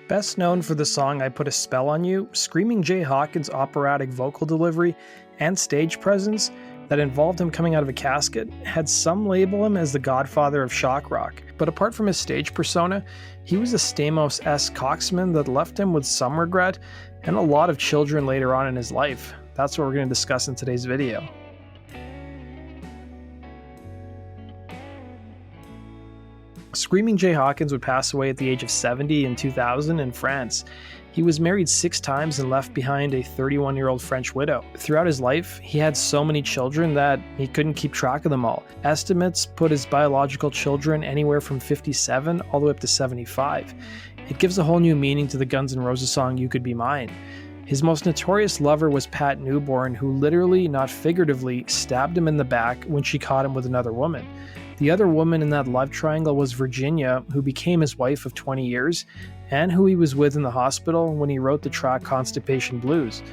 Best known for the song I Put a Spell on You, Screaming Jay Hawkins' operatic vocal delivery and stage presence that involved him coming out of a casket had some label him as the godfather of shock rock. But apart from his stage persona, he was a Stamos-esque coxman that left him with some regret and a lot of children later on in his life. That's what we're going to discuss in today's video. Screaming Jay Hawkins would pass away at the age of 70 in 2000 in France. He was married 6 times and left behind a 31-year-old French widow. Throughout his life, he had so many children that he couldn't keep track of them all. Estimates put his biological children anywhere from 57 all the way up to 75. It gives a whole new meaning to the Guns N' Roses song You Could Be Mine. His most notorious lover was Pat Newborn, who literally, not figuratively, stabbed him in the back when she caught him with another woman. The other woman in that love triangle was Virginia, who became his wife of 20 years, and who he was with in the hospital when he wrote the track Constipation Blues.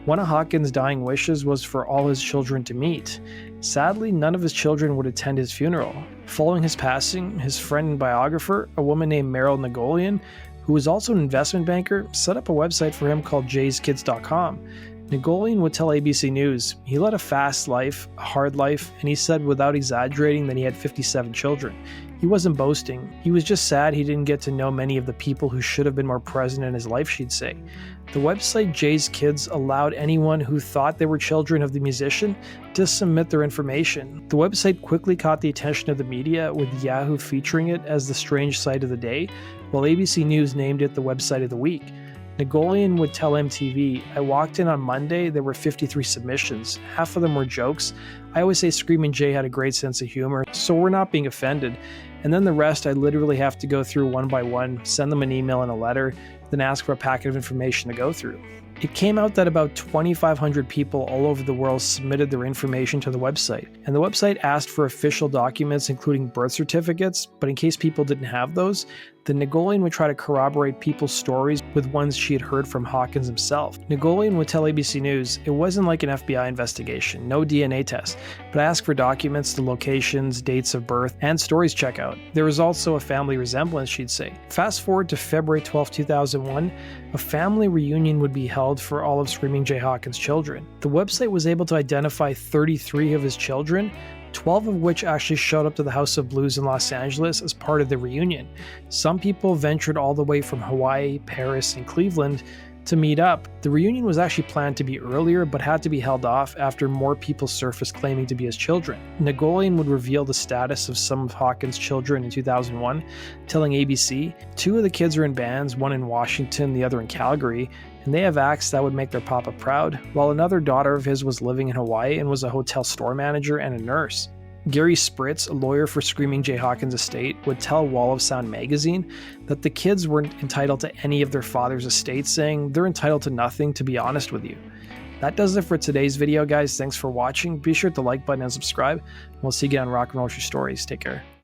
One of Hawkins' dying wishes was for all his children to meet. Sadly, none of his children would attend his funeral. Following his passing, his friend and biographer, a woman named Meryl Nagolian, who was also an investment banker, set up a website for him called jayskids.com. Nagolian would tell ABC News he led a fast life, a hard life, and he said without exaggerating that he had 57 children. He wasn't boasting. He was just sad he didn't get to know many of the people who should have been more present in his life, she'd say. The website Jay's Kids allowed anyone who thought they were children of the musician to submit their information. The website quickly caught the attention of the media, with Yahoo featuring it as the strange sight of the day, while ABC News named it the website of the week. Nagolian would tell MTV, "I walked in on Monday, there were 53 submissions. Half of them were jokes. I always say Screamin' Jay had a great sense of humor, so we're not being offended. And then the rest I literally have to go through one by one, send them an email and a letter, then ask for a packet of information to go through." It came out that about 2,500 people all over the world submitted their information to the website, and the website asked for official documents including birth certificates, but in case people didn't have those, then Nagolian would try to corroborate people's stories with ones she had heard from Hawkins himself. Nagolian would tell ABC News, "It wasn't like an FBI investigation, no DNA test, but I asked for documents, the locations, dates of birth, and stories checkout. There was also a family resemblance," she'd say. Fast forward to February 12, 2001, a family reunion would be held for all of Screaming Jay Hawkins' children. The website was able to identify 33 of his children, 12 of which actually showed up to the House of Blues in Los Angeles as part of the reunion. Some people ventured all the way from Hawaii, Paris, and Cleveland to meet up. The reunion was actually planned to be earlier, but had to be held off after more people surfaced claiming to be his children. Nagolian would reveal the status of some of Hawkins' children in 2001, telling ABC, "2 of the kids are in bands, one in Washington, the other in Calgary, and they have acts that would make their papa proud," while another daughter of his was living in Hawaii and was a hotel store manager and a nurse. Gary Spritz, a lawyer for Screaming Jay Hawkins' estate, would tell Wall of Sound magazine that the kids weren't entitled to any of their father's estate, saying, "They're entitled to nothing, to be honest with you." That does it for today's video, guys. Thanks for watching. Be sure to like button and subscribe. We'll see you again on Rock and Roll True Stories. Take care.